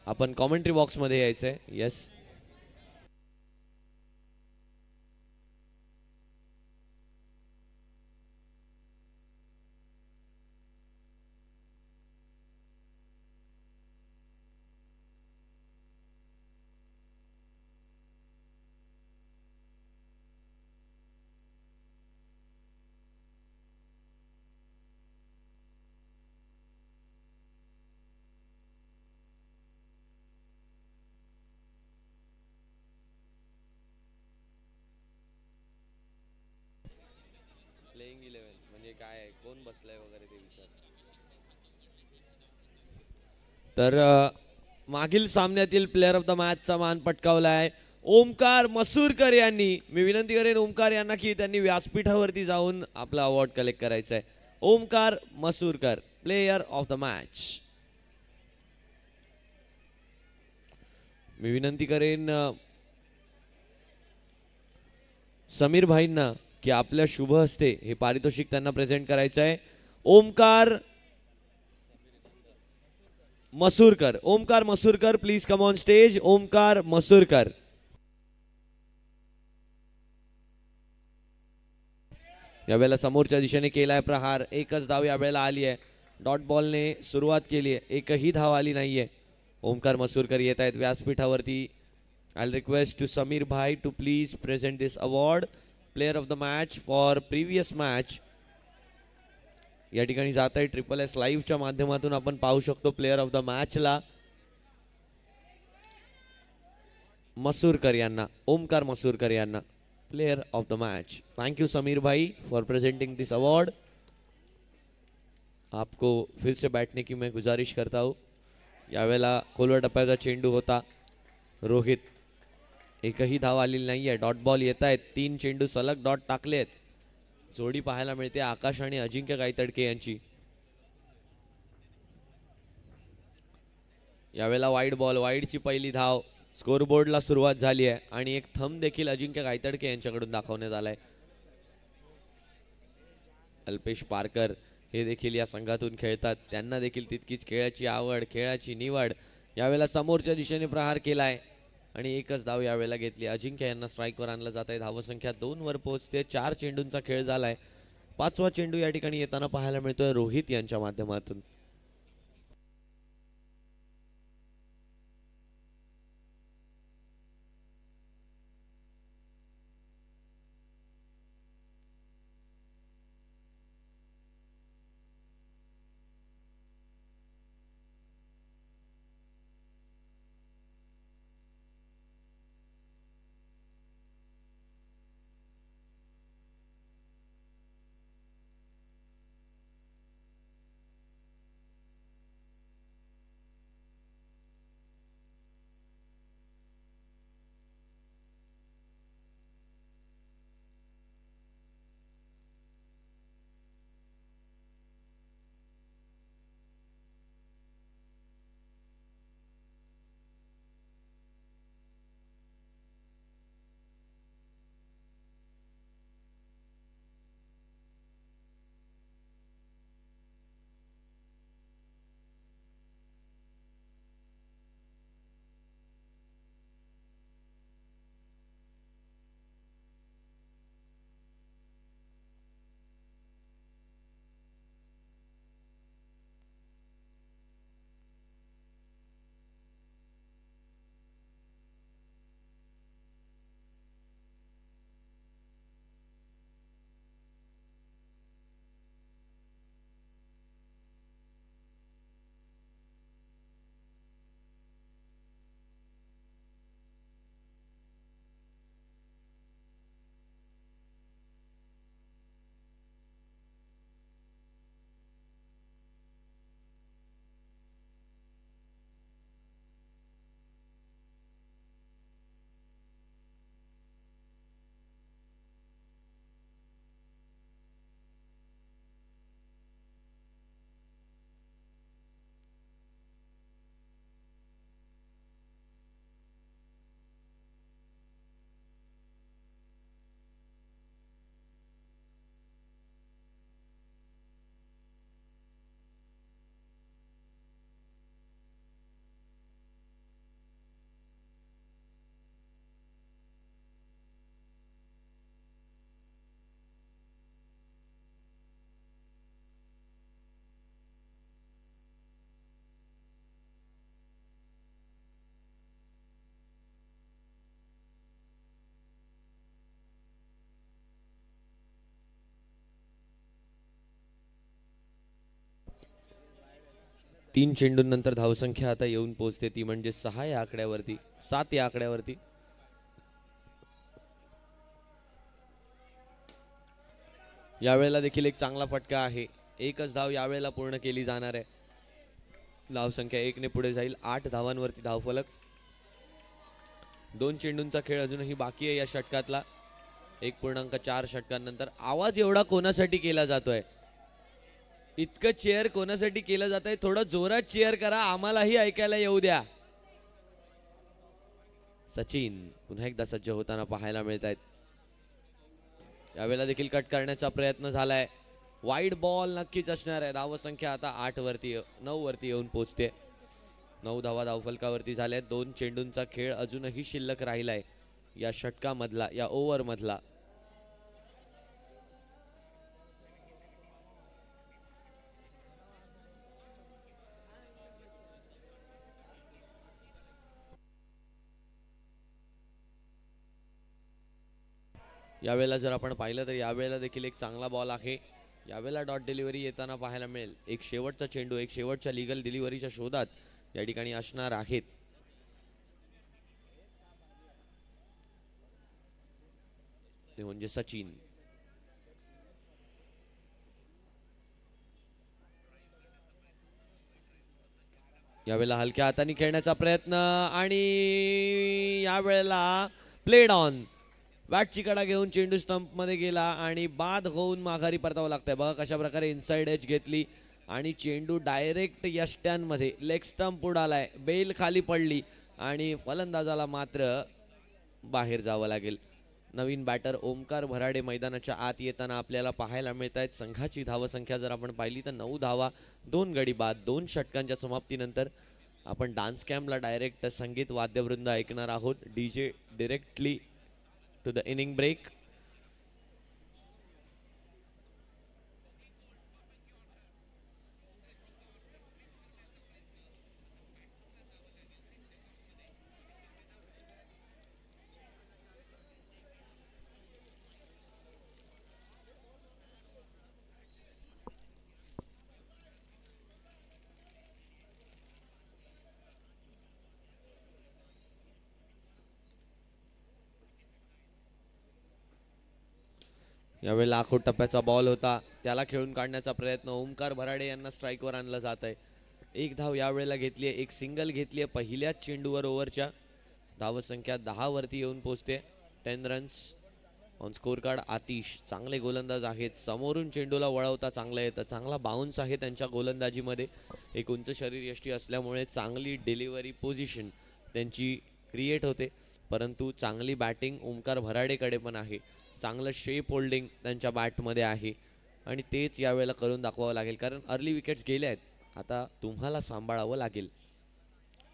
आपण commentary box मध्ये यायचंय. येस. प्लेइंग 11 म्हणजे काय, कोण बसलाय वगैरे ते विचार. तर मागील सामन्यातील प्लेअर ऑफ द मॅचचा मान पटकावला आहे ओमकार मसूरकर यांनी. मी विनंती करेन ओमकार यांना की त्यांनी व्यासपीठावरती जाऊन आपला अवॉर्ड कलेक्ट करायचा आहे. Omkar Masurkar, player of the match. मी विनंती करेन समीर भाईंना की आपल्या शुभ हस्ते हे पारितोषिक त्यांना प्रेझेंट करायचं आहे. Omkar Masurkar, Omkar Masurkar, please come on stage. Omkar Masurkar. यावेळेला समोरच्या दिशेने केलाय प्रहार. एकच धाव यावेळेला आली आहे. डॉट बॉलने सुरुवात केली आहे, एकही धाव आली नाहीये. ओमकार मसूरकर येत आहेत व्यासपीठावरती. आय रिक्वेस्ट टू समीर भाई to please present this award player of the match for previous match. या ठिकाणी जात आहे ट्रिपल एस लाईव्हच्या माध्यमातून आपण पाहू शकतो प्लेयर ऑफ द मॅचला मसूरकर यांना, ओमकार मसूरकर यांना, player of the match. Thank you Sameer भाई फॉर प्रेजेंटिंग दिस अवार्ड. आपको फिर से बैठने की मैं गुजारिश करता हूँ. यावेळेला खोलवर टप्प्याचा चेंडू होता. रोहित, एकही धाव आलेली नाहीये. डॉट बॉल येत आहेत. 3 चेंडू सलग डॉट टाकलेत. जोडी पाहायला मिळते आकाश आणि अजिंक्य गायतडके यांची. यावेळेला वाईड बॉल, वाईडची पहिली धाव. स्कोरबोर्डला सुरुवात झाली आहे आणि एक थंब देखील अजिंक्य गायतडके यांच्याकडून दाखवण्यात आलाय. अल्पेश पारकर हे देखील या संघातून खेळतात. त्यांना देखील तितकीच खेळाची आवड, खेळाची निवड. यावेळेला समोरच्या दिशेने प्रहार केलाय आणि एकच धाव यावेळेला घेतली. अजिंक्य यांना स्ट्राईकवर आणलं जात आहे. धावसंख्या 2 वर पोहोचते. 4 चेंडूंचा खेळ झालाय. 5वा चेंडू या ठिकाणी येताना पाहायला मिळतोय रोहित यांच्या माध्यमातून. 3 चेंडूंनंतर धावसंख्या आता येऊन पोहोचते ती म्हणजे 6 या आकड्यावरती, 7 या आकड्यावरती. यावेळेला देखील एक चांगला फटका आहे. एकच धाव यावेळेला पूर्ण केली जाणार आहे. धावसंख्या 1 ने पुढे जाईल. 8 धावांवरती धावफलक. 2 चेंडूंचा खेळ अजूनही बाकी आहे या षटकातला. 1.4 षटकांनंतर. आवाज एवढा कोणासाठी केला जातोय? इतकं चेअर कोणासाठी केलं जात आहे? थोडं जोरात चेअर करा, आम्हालाही ऐकायला येऊ द्या. सचिन पुन्हा एकदा सज्ज होताना पाहायला मिळत आहेत. यावेळेला देखील कट करण्याचा प्रयत्न झालाय. वाईड बॉल नक्कीच असणार आहे. धावसंख्या आता 9 वरती येऊन पोहोचते. 9 धावा धावफलकावरती झाल्या. 2 चेंडूंचा खेळ अजूनही शिल्लक राहिलाय या षटकामधला, या ओव्हर मधला. यावेळेला जर आपण पाहिलं तर यावेळेला देखील एक चांगला बॉल आहे. यावेळेला डॉट डिलिव्हरी येताना पाहायला मिळेल. एक शेवटचा चेंडू, एक शेवटच्या लीगल डिलिव्हरीच्या शोधात या ठिकाणी असणार आहेत. ते म्हणजे सचिन. यावेळेला हलक्या हाताने खेळण्याचा प्रयत्न आणि यावेळेला प्लेड ऑन. बॅटची कडा घेऊन चेंडू स्टंप मध्ये गेला आणि बाद होऊन माघारी परतावं लागतंय. बघा कशा प्रकारे इनसाइड एज घेतली आणि चेंडू डायरेक्ट यष्ट्यांमध्ये लेग स्टंप उडालाय. बेल खाली पडली आणि फलंदाजाला मात्र बाहेर जावं लागेल. नवीन बॅटर ओमकार भराडे मैदानाच्या आत येताना आपल्याला पाहायला मिळत आहेत. संघाची धावसंख्या जर आपण पाहिली तर 9 धावा, 2 गडी बाद. 2 षटकांच्या समाप्तीनंतर आपण डान्स कॅम्पला डायरेक्ट संगीत वाद्यवृंद ऐकणार आहोत. DJ directly to the inning break. यावेळेला आखूड टप्प्याचा बॉल होता, त्याला खेळून काढण्याचा प्रयत्न. ओमकार भराडे यांना स्ट्राईकवर आणलं जात आहे. 1 धाव यावेळेला घेतली आहे, 1 सिंगल घेतली आहे पहिल्याच चेंडूवर ओव्हरच्या. धावसंख्या 10 वरती येऊन पोहोचते. 10 runs on score card. Atish चांगले गोलंदाज आहेत. समोरून चेंडूला वळवता चांगलं येतं. चांगला बाउन्स आहे त्यांच्या गोलंदाजीमध्ये. एक उंच शरीर यष्टी असल्यामुळे चांगली डिलिव्हरी पोझिशन त्यांची क्रिएट होते. परंतु चांगली बॅटिंग ओमकार भराडेकडे पण आहे. चांगलं शेप होल्डिंग त्यांच्या बॅटमध्ये आहे आणि तेच यावेळेला करून दाखवावं लागेल, कारण अर्ली विकेट्स गेल्या आहेत. आता तुम्हाला सांभाळावं लागेल.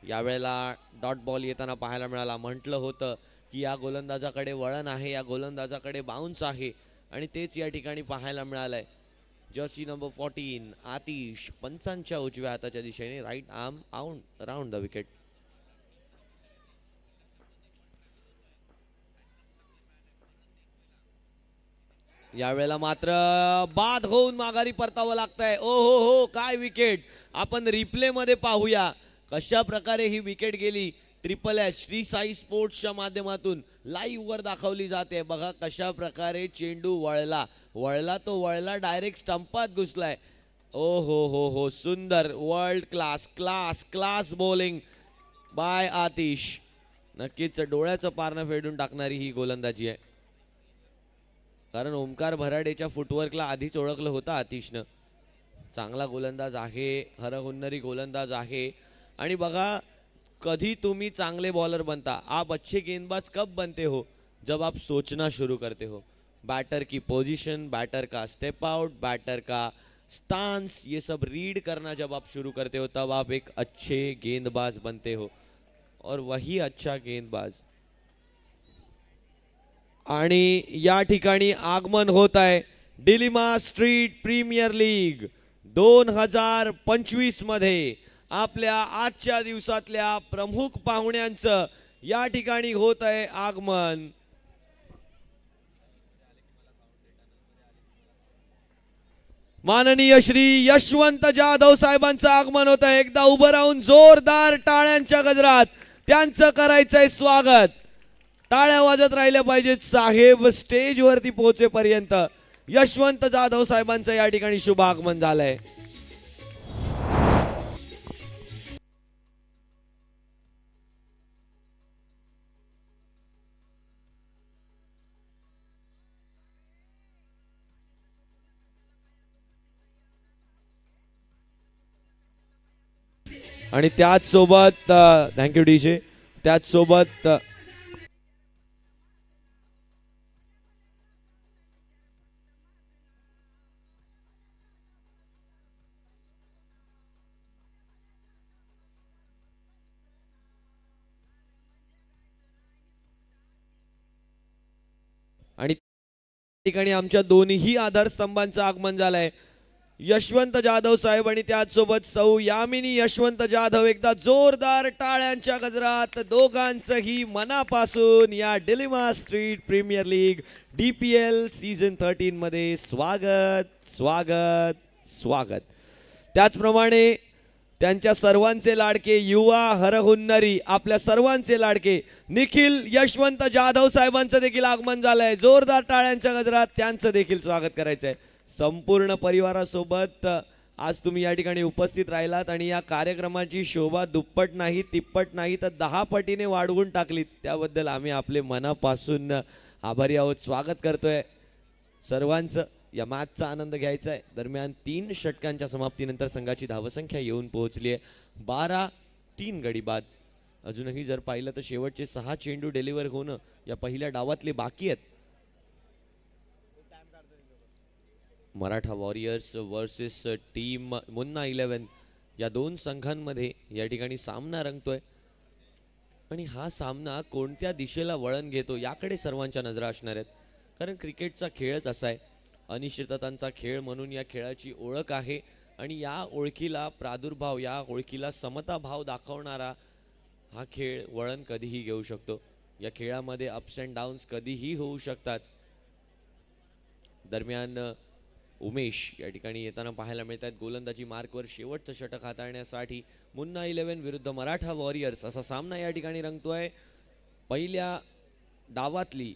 यावेळेला डॉट बॉल येताना पाहायला मिळाला. म्हटलं होतं की या गोलंदाजाकडे वळण आहे, या गोलंदाजाकडे बाउन्स आहे आणि तेच या ठिकाणी पाहायला मिळालंय. जर्सी नंबर 14 आतिश पंचांच्या उजव्या हाताच्या दिशेने right arm out around the wicket. यावेळेला मात्र बाद होऊन माघारी परतावं लागतंय. ओ हो हो, काय विकेट. आपण रिप्ले मध्ये पाहूया कशा प्रकारे ही विकेट गेली. ट्रिपल एच श्री साई स्पोर्ट्सच्या माध्यमातून लाईव्ह वर दाखवली जाते. बघा कशा प्रकारे चेंडू वळला तो वळला, डायरेक्ट स्टंपात घुसलाय. ओ हो हो हो, सुंदर, world class class class bowling by Atish. नक्कीच डोळ्याचं पारणं फेडून टाकणारी ही गोलंदाजी आहे, कारण ओमकार भराडेच्या फुटवर्कला आधीच ओळखलं होतं आतिशनं. चांगला गोलंदाज आहे, हरहुन्नरी गोलंदाज आहे. आणि बघा, कधी तुम्ही चांगले बॉलर बनता, आप अच्छे गेंदबाज कब बनते हो, जब आप सोचना शुरू करते हो. बैटर की पोजीशन, बैटर का स्टेप आउट, बैटर का स्टांस, ये सब रीड करना जब आप शुरू करते हो, तब आप एक अच्छे गेंदबाज बनते हो. और वही अच्छा गेंदबाज. आणि या ठिकाणी आगमन होत आहे डिलिमा स्ट्रीट प्रीमियर लीग 2025 मध्ये. आपल्या आजच्या दिवसातल्या प्रमुख पाहुण्यांचं या ठिकाणी होत आहे आगमन. माननीय श्री यशवंत जाधव साहेबांचं आगमन होत आहे। एकदा उभं राहून जोरदार टाळ्यांच्या गजरात त्यांचं करायचंय स्वागत। टाळ्या वाजत राहिल्या पाहिजेत साहेब स्टेज वरती पोहोचेपर्यंत। यशवंत जाधव साहेबांचं या ठिकाणी शुभ आगमन झालंय। आणि त्याच सोबत थँक्यू डीजे, त्याच सोबत आणि ठिकाणी आमच्या दोन्ही आधारस्तंभांचं आगमन झालंय। यशवंत जाधव साहेब आणि त्याचसोबत सौ यामिनी यशवंत जाधव। एकदा जोरदार टाळ्यांच्या गजरात दोघांचंही मनापासून या dilemma street premier league DPL season 13 मध्ये स्वागत स्वागत स्वागत। त्याचप्रमाणे त्यांच्या सर्वांचे लाडके युवा हरहुन्नरी आपल्या सर्वांचे लाडके निखिल यशवंत जाधव साहेबांचं देखील आगमन झालंय। जोरदार टाळ्यांच्या गजरात त्यांचं देखील स्वागत करायचंय। संपूर्ण परिवारासोबत आज तुम्ही या ठिकाणी उपस्थित राहिलात आणि या कार्यक्रमाची शोभा दुप्पट नाही तिप्पट नाही तर 10 पटीने वाढवून टाकलीत, त्याबद्दल आम्ही आपले मनापासून आभारी आहोत। स्वागत करतोय सर्वांचं। या मॅचचा आनंद घ्यायचा आहे। दरम्यान 3 षटकांच्या समाप्तीनंतर संघाची धावसंख्या येऊन पोहोचली आहे 12-3 गडी बाद। अजूनही जर पाहिलं तर शेवटचे 6 चेंडू डिलिव्हर होणं या पहिल्या डावातले बाकी आहेत। Maratha warriors versus team Munna 11 या 2 संघांमध्ये या ठिकाणी सामना रंगतोय आणि हा सामना कोणत्या दिशेला वळण घेतो याकडे सर्वांच्या नजरा असणार आहेत। कारण क्रिकेटचा खेळच असा आहे, अनिश्चिततांचा खेळ म्हणून या खेळाची ओळख आहे आणि या ओळखीला प्रादुर्भाव, या ओळखीला समता भाव दाखवणारा हा खेळ वळण कधीही घेऊ शकतो। या खेळामध्ये अप्स अँड डाऊन्स कधीही होऊ शकतात। दरम्यान उमेश या ठिकाणी येताना पाहायला मिळत आहेत। गोलंदाजी मार्कवर शेवटचं षटक हाताळण्यासाठी मुन्ना 11 विरुद्ध मराठा वॉरियर्स असा सामना या ठिकाणी रंगतोय। पहिल्या डावातली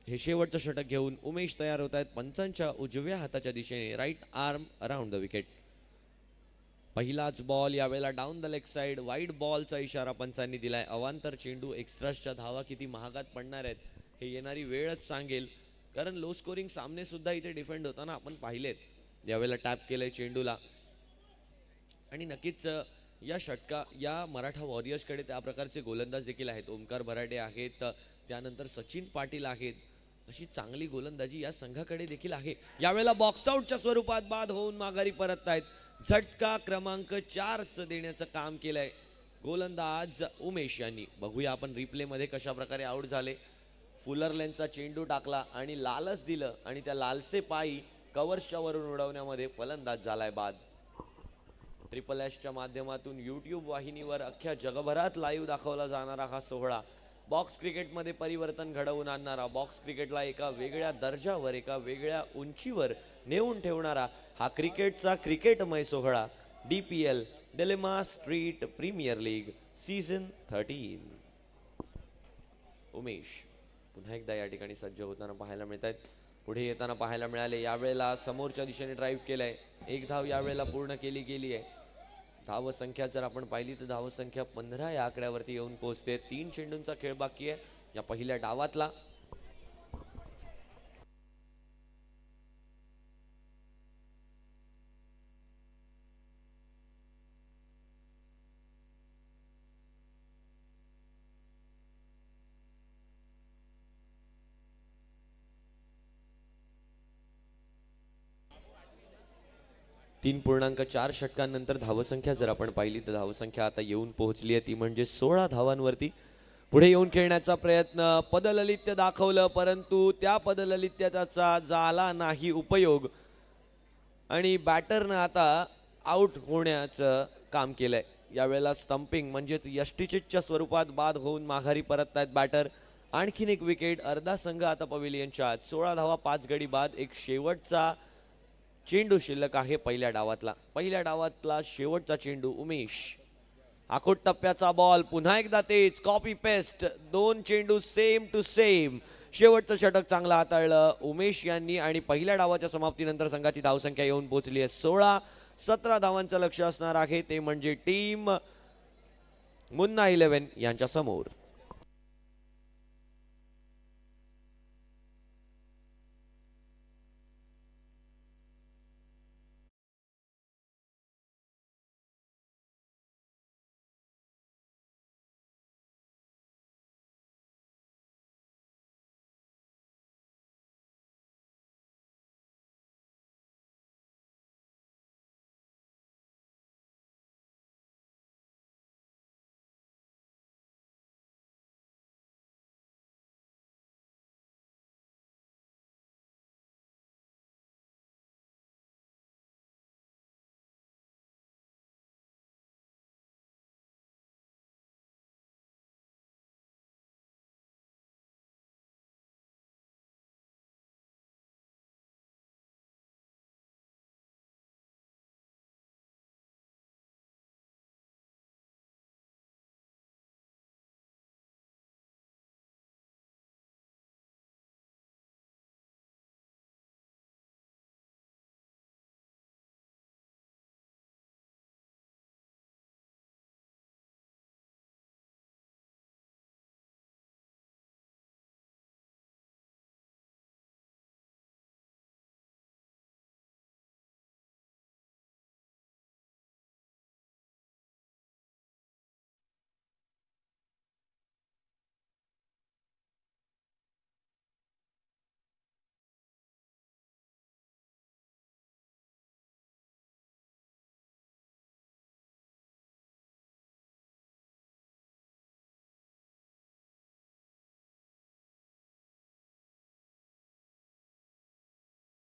हे शेवटचं षटक घेऊन उमेश तयार होत आहेत पंचांच्या उजव्या हाताच्या दिशेने, right arm around the wicket. पहिलाच बॉल यावेळेला down the leg side, wide बॉलचा इशारा पंचांनी दिलाय। अवांतर चेंडू, एक्स्ट्राच्या धावा किती महागात पडणार आहेत हे येणारी वेळच सांगेल, कारण लो स्कोरिंग सामने सुद्धा इथे डिफेंड होताना आपण पाहिलेत। यावेळेला टॅप केलंय चेंडूला आणि नक्कीच या मराठा वॉरियर्सकडे त्या प्रकारचे गोलंदाज देखील आहेत। ओमकार बराडे आहेत, त्यानंतर सचिन पाटील आहेत, अशी चांगली गोलंदाजी या संघाकडे देखील आहे। यावेळेला बॉक्स आउटच्या स्वरूपात बाद होऊन माघारी परततायत। झटका क्रमांक 4 देण्याचं काम केलंय गोलंदाज उमेश यांनी। बघूया आपण रिप्ले मध्ये कशा प्रकारे आउट झाले। फुलर लेनचा चेंडू टाकला आणि लालच दिलं आणि त्या लालसे पायी कव्हर्सच्या वरून उडवण्यामध्ये फलंदाज झालाय बाद। ट्रिपल एचच्या माध्यमातून YouTube वाहिनीवर अख्ख्या जगभरात लाईव्ह दाखवला जाणारा हा सोहळा बॉक्स क्रिकेटमध्ये परिवर्तन घडवून आणणारा, बॉक्स क्रिकेटला एका वेगळ्या दर्जावर, एका वेगळ्या उंचीवर नेऊन ठेवणारा हा क्रिकेटचा क्रिकेटमय सोहळा DPL dilemma street premier league season 13। Umesh पुन्हा एकदा या ठिकाणी सज्ज होताना पाहायला मिळत आहेत। पुढे येताना पाहायला मिळाले। यावेळेला समोरच्या दिशेने ड्राईव्ह केलाय, 1 धाव यावेळेला पूर्ण केली गेली आहे। धावसंख्या जर आपण पाहिली तर धावसंख्या 15 या आकड्यावरती येऊन पोहोचते। 3 चेंडूंचा खेळ बाकी आहे या पहिल्या डावातला। तीन 3.4 षटकांनंतर धावसंख्या जर आपण पाहिली तर धावसंख्या आता येऊन पोहोचली आहे ती म्हणजे 16 धावांवरती। पुढे येऊन खेळण्याचा प्रयत्न, पदललित्य दाखवलं परंतु त्या पदललित्याचा झाला नाही उपयोग आणि बॅटरनं आता आउट होण्याचं काम केलंय। यावेळेला स्टंपिंग म्हणजेच यष्टीचिटच्या स्वरूपात बाद होऊन माघारी परततायत बॅटर। आणखीन एक विकेट, अर्धा संघ आता पवेलियनच्या आत। 16 धावा 5 गडी बाद, एक शेवटचा चेंडू शिल्लक आहे पहिल्या डावातला शेवटचा चेंडू उमेश. आखोट टप्प्याचा बॉल पुन्हा एकदा तेच कॉपी पेस्ट, 2 चेंडू सेम टू सेम. शेवटचं षटक चांगलं हाताळलं उमेश यांनी आणि पहिल्या डावाच्या समाप्तीनंतर संघाची धावसंख्या येऊन पोहोचली आहे 16. 17 धावांचं लक्ष असणार आहे ते म्हणजे टीम मुन्ना 11 यांच्या समोर.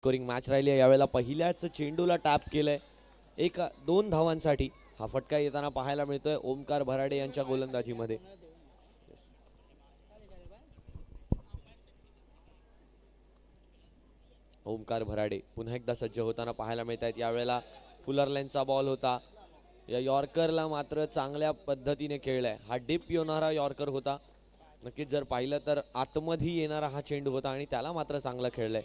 स्कोरिंग मॅच राहिली आहे. यावेळेला पहिल्याच चेंडूला टॅप केलंय 1-2 धावांसाठी. हा फटका येताना पाहायला मिळतोय ओमकार भराडे यांच्या गोलंदाजीमध्ये. ओमकार भराडे पुन्हा एकदा सज्ज होताना पाहायला मिळत आहेत. यावेळेला फुलरलाईनचा बॉल होता. या यॉर्करला मात्र चांगल्या पद्धतीने खेळलाय. हा डीप येणारा यॉर्कर होता. नक्कीच जर पाहिलं तर आतमध्ये येणारा हा चेंडू होता आणि त्याला मात्र चांगलं खेळलंय.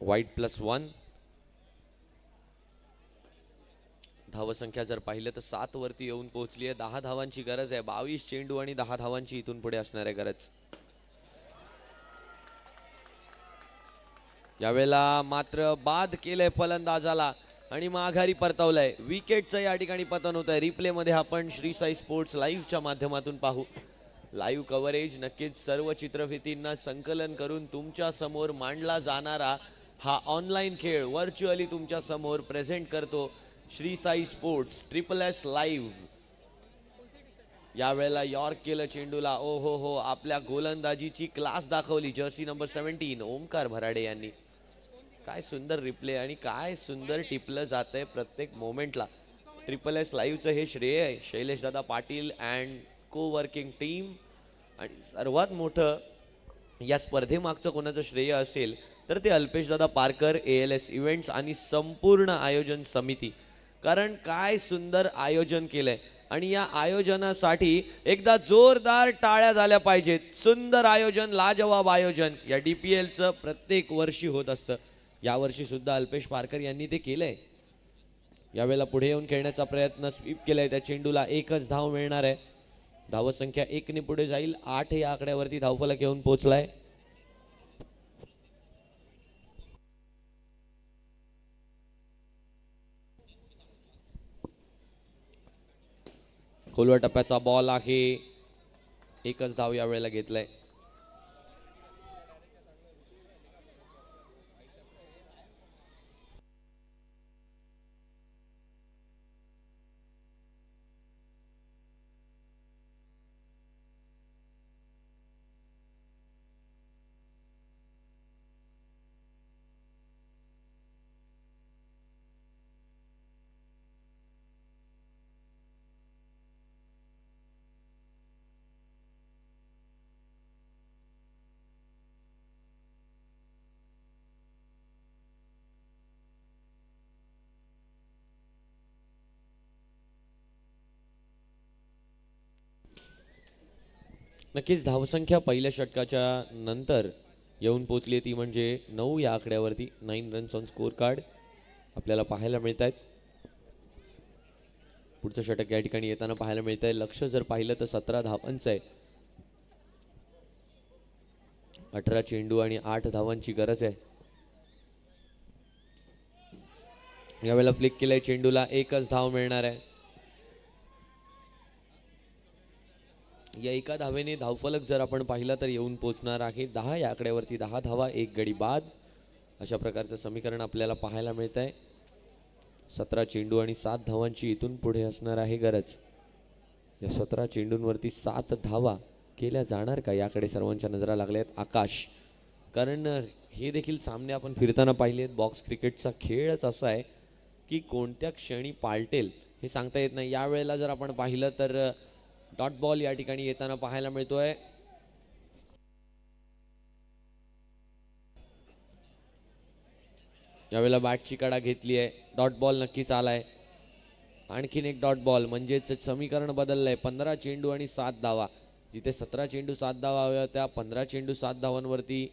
वाईट +1. धावसंख्या जर पाहिलं तर 7 वरती येऊन पोहोचली आहे. 10 धावांची गरज आहे. 22 चेंडू आणि 10 धावांची इथून पुढे असणार आहे गरज. यावेळेला मात्र बाद केलंय फलंदाजाला आणि माघारी परतवलंय. विकेटचं या ठिकाणी पतन होत आहे. रिप्ले मध्ये आपण श्री साई स्पोर्ट्स लाईव्हच्या माध्यमातून पाहू. लाईव्ह कव्हरेज नक्कीच सर्व चित्रफितींना संकलन करून तुमच्या समोर मांडला जाणारा हा ऑनलाईन खेळ व्हर्च्युअली तुमच्या समोर प्रेझेंट करतो Shri Sai sports SSS live. यावेळेला यॉर्क केलं चेंडूला. ओ हो आपल्या गोलंदाजीची क्लास दाखवली जर्सी नंबर 17 ओमकार भराडे यांनी. काय सुंदर रिप्ले आणि काय सुंदर टिपलं जातंय प्रत्येक मोमेंटला. SSS लाईव्हचं हे श्रेय आहे शैलेश दादा पाटील अँड को वर्किंग टीम. आणि सर्वात मोठं या स्पर्धेमागचं कोणाचं श्रेय असेल तर ते अल्पेश दादा पारकर ALS इव्हेंट्स आणि संपूर्ण आयोजन समिती. कारण काय सुंदर आयोजन केलंय आणि या आयोजनासाठी एकदा जोरदार टाळ्या झाल्या पाहिजेत. सुंदर आयोजन, लाजवाब आयोजन या DPLचं प्रत्येक वर्षी होत असतं. यावर्षी सुद्धा अल्पेश पारकर यांनी ते केलंय. यावेळेला पुढे येऊन खेळण्याचा प्रयत्न स्वीप केलाय. त्या चेंडूला एकच धाव मिळणार आहे. धावसंख्या 1 ने पुढे जाईल. 8 या आकड्यावरती धावफलक येऊन पोहोचलाय. खोलवर टप्प्याचा बॉल आहे. एकच धाव यावेळेला घेतलाय. नक्कीच धावसंख्या पहिल्या षटकाच्या नंतर येऊन पोहोचली ती म्हणजे 9 या आकड्यावरती 9 रन्स ऑन स्कोर कार्ड आपल्याला पाहायला मिळत आहेत. पुढचं षटक या ठिकाणी येताना पाहायला मिळत आहे. लक्ष जर पाहिलं तर 17 धावांचं आहे. 18 चेंडू आणि 8 धावांची गरज आहे. यावेळेला फ्लिक केलंय चेंडूला, एकच धाव मिळणार आहे. या एका धावेने धावफलक जर आपण पाहिला तर येऊन पोहोचणार आहे 10 या आकड्यावरती. 10 धावा, 1 गडी बाद, अशा प्रकारचं समीकरण आपल्याला पाहायला मिळत आहे. 17 चेंडू आणि 7 धावांची इथून पुढे असणार आहे गरज. या 17 चेंडूंवरती 7 धावा केल्या जाणार का, याकडे सर्वांच्या नजरा लागल्या आहेत. आकाश, कारण हे देखील सामने आपण फिरताना पाहिले आहेत. बॉक्स क्रिकेटचा खेळच असा आहे की कोणत्या क्षणी पालटेल हे सांगता येत नाही. यावेळेला जर आपण पाहिलं तर डॉट बॉल या ठिकाणी येताना पाहायला मिळतोय. यावेळेला बॅटची कडा घेतली आहे. डॉट बॉल नक्कीच आलाय. आणखीन एक डॉट बॉल, म्हणजेच समीकरण बदललंय. 15 चेंडू आणि 7 धावा, जिथे 17 चेंडू 7 धावा हव्या होत्या, 15 चेंडू 7 धावांवरती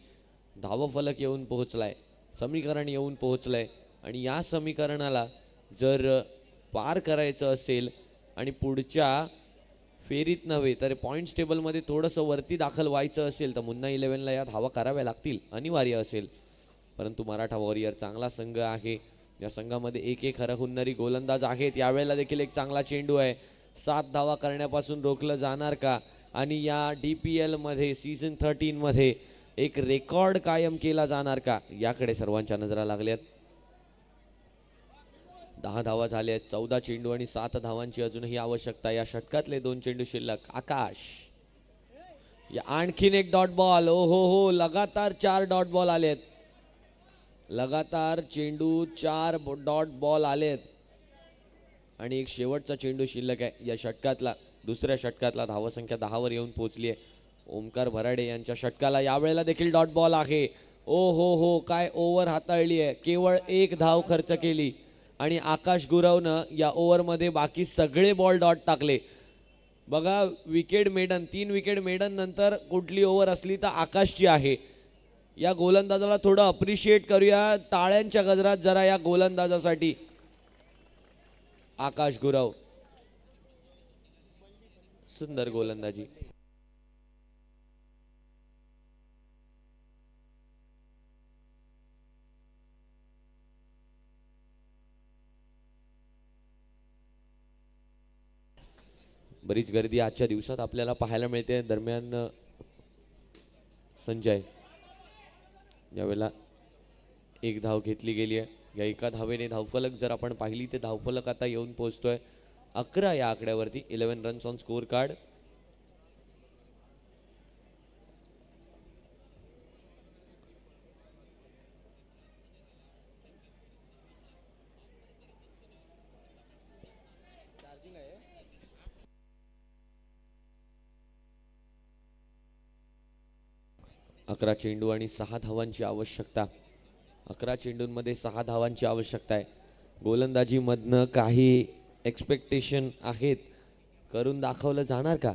धावफलक येऊन पोहोचलाय, समीकरण येऊन पोहोचलंय. आणि या समीकरणाला जर पार करायचं असेल आणि पुढच्या फेरीत नव्हे तर पॉईंट्स टेबलमध्ये थोडंसं वरती दाखल व्हायचं असेल तर मुन्ना 11ला या धावा कराव्या लागतील, अनिवार्य असेल. परंतु मराठा वॉरियर चांगला संघ आहे. या संघामध्ये एक हरहुन्नरी गोलंदाज आहेत. यावेळेला देखील एक चांगला चेंडू आहे. 7 धावा करण्यापासून रोखलं जाणार का, आणि या DPL मध्ये सीझन 13 मध्ये एक रेकॉर्ड कायम केला जाणार का, याकडे सर्वांच्या नजरा लागल्यात. 10 धावा झाल्या आहेत. 14 चेंडू आणि 7 धावांची अजूनही आवश्यकता. या षटकातले 2 चेंडू शिल्लक. आकाश, या आणखीन एक डॉट बॉल. ओ हो, लगातार 4 डॉट बॉल आलेत. लगातार चेंडू 4 डॉट बॉल आलेत आणि एक शेवटचा चेंडू शिल्लक आहे या षटकातला. दुसऱ्या षटकातला धावसंख्या 10 वर येऊन पोहोचली आहे. ओमकार भराडे यांच्या षटकाला यावेळेला देखील डॉट बॉल आहे. ओ हो, काय ओव्हर हाताळली आहे. केवळ 1 धाव खर्च केली आणि आकाश गुरवनं या ओव्हरमध्ये बाकी सगळे बॉल डॉट टाकले. बघा, विकेट मेडन, 3 विकेट मेडन नंतर कुठली ओव्हर असली तर आकाशची आहे. या गोलंदाजाला थोडं अप्रिशिएट करूया, टाळ्यांच्या गजरात जरा या गोलंदाजासाठी. आकाश गुरव, सुंदर गोलंदाजी. बरीच गर्दी आजच्या दिवसात आपल्याला पाहायला मिळते. दरम्यान संजय, यावेळेला 1 धाव घेतली गेली आहे. या एका धावेने धावफलक जर आपण पाहिली तर धावफलक आता येऊन पोहोचतोय 11 या आकड्यावरती. 11 रन्स ऑन स्कोर कार्ड. अकरा चेंडू आणि 6 धावांची आवश्यकता. 11 चेंडूंमध्ये 6 धावांची आवश्यकता आहे. गोलंदाजीमधनं काही एक्सपेक्टेशन आहेत, करून दाखवलं जाणार का.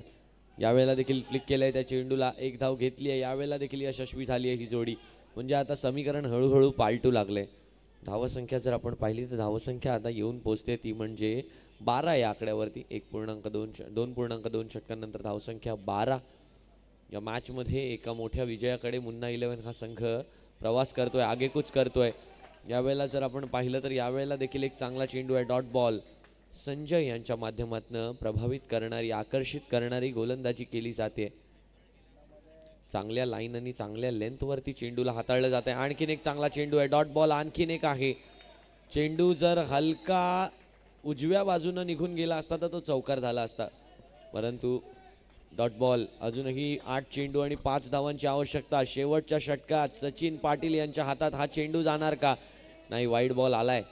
यावेळेला देखील फ्लिक केलंय त्या चेंडूला, 1 धाव घेतली आहे. यावेळेला देखील यशस्वी झाली आहे ही जोडी. म्हणजे आता समीकरण हळूहळू पालटू लागले. धावसंख्या जर आपण पाहिली तर धावसंख्या आता येऊन पोहोचते ती म्हणजे 12 या आकड्यावरती. 2.2 षटकांनंतर धावसंख्या 12. या मॅच मध्ये एका मोठ्या विजयाकडे मुन्ना 11 हा संघ प्रवास करतोय, आगेकूच करतोय. यावेळेला जर आपण पाहिलं तर यावेळेला देखील एक चांगला चेंडू आहे. Dot ball. संजय यांच्या माध्यमातून प्रभावित करणारी, आकर्षित करणारी गोलंदाजी केली जाते. चांगल्या लाईन आणि चांगल्या लेंथ वरती चेंडूला हाताळलं जात आहे. आणखीन एक चांगला चेंडू आहे. डॉट बॉल आणखीन एक आहे. चेंडू जर हलका उजव्या बाजूने निघून गेला असता तर तो चौकार झाला असता, परंतु डॉट बॉल. अजूनही 8 चेंडू आणि 5 धावांची आवश्यकता. शेवटच्या षटकात सचिन पाटील यांच्या हातात हा चेंडू जाणार का. नाही, वाईड बॉल आलाय.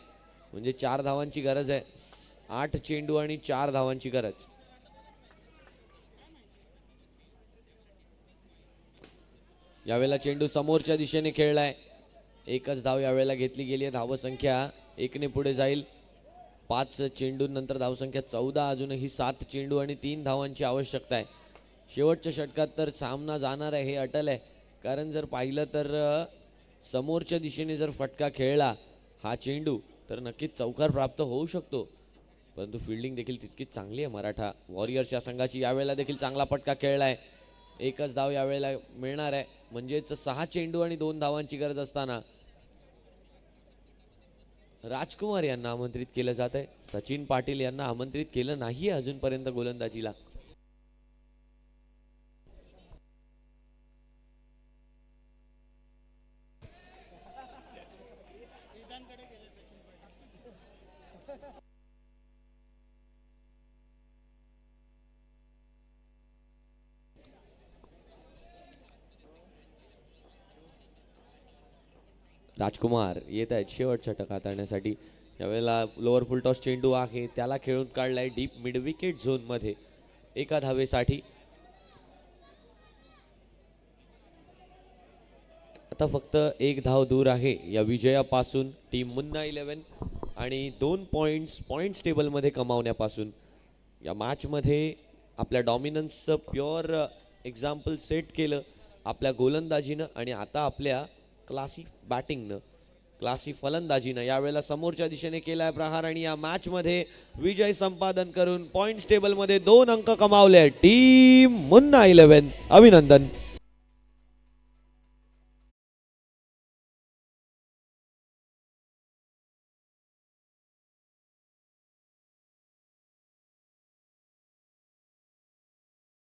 म्हणजे 4 धावांची गरज आहे. 8 चेंडू आणि 4 धावांची गरज. यावेळेला चेंडू समोरच्या दिशेने खेळलाय. एकच धाव यावेळेला घेतली गेली आहे. धावसंख्या 1 ने पुढे जाईल. 5 चेंडूंनंतर धावसंख्या 14. अजूनही 7 चेंडू आणि 3 धावांची आवश्यकता आहे. शेवटच्या षटकात तर सामना जाणार आहे हे अटल आहे, कारण जर पाहिलं तर समोरच्या दिशेने जर फटका खेळला हा चेंडू तर नक्कीच चौकार प्राप्त होऊ शकतो, परंतु फिल्डिंग देखील तितकीच चांगली आहे मराठा वॉरियर्स या संघाची. यावेळेला देखील चांगला फटका खेळलाय, एकच धाव यावेळेला मिळणार आहे, म्हणजेच 6 चेंडू आणि 2 धावांची गरज असताना राजकुमार यांना आमंत्रित केलं जात आहे. सचिन पाटील यांना आमंत्रित केलं नाहीये अजूनपर्यंत गोलंदाजीला. राजकुमार येत आहेत शेवटच्या षटक हाताळण्यासाठी. यावेळेला लोअर फुल टॉस चेंडू आहे, त्याला खेळून काढलाय डीप मिड विकेट झोन मध्ये एका धावेसाठी. आता फक्त एक धाव दूर आहे या विजयापासून टीम मुन्ना 11 आणि 2 पॉइंट्स टेबल मध्ये कमावण्यापासून. या मॅच मध्ये आपल्या डॉमिनन्सचं प्युअर एक्झाम्पल सेट केलं आपल्या गोलंदाजीनं आणि आता आपल्या क्लासी बॅटिंगनं, क्लासी फलंदाजीनं यावेळेला समोरच्या दिशेने केलाय प्रहार आणि या मॅच मध्ये विजय संपादन करून पॉइंट्स टेबल मध्ये 2 अंक कमावले टीम मुन्ना 11. अभिनंदन.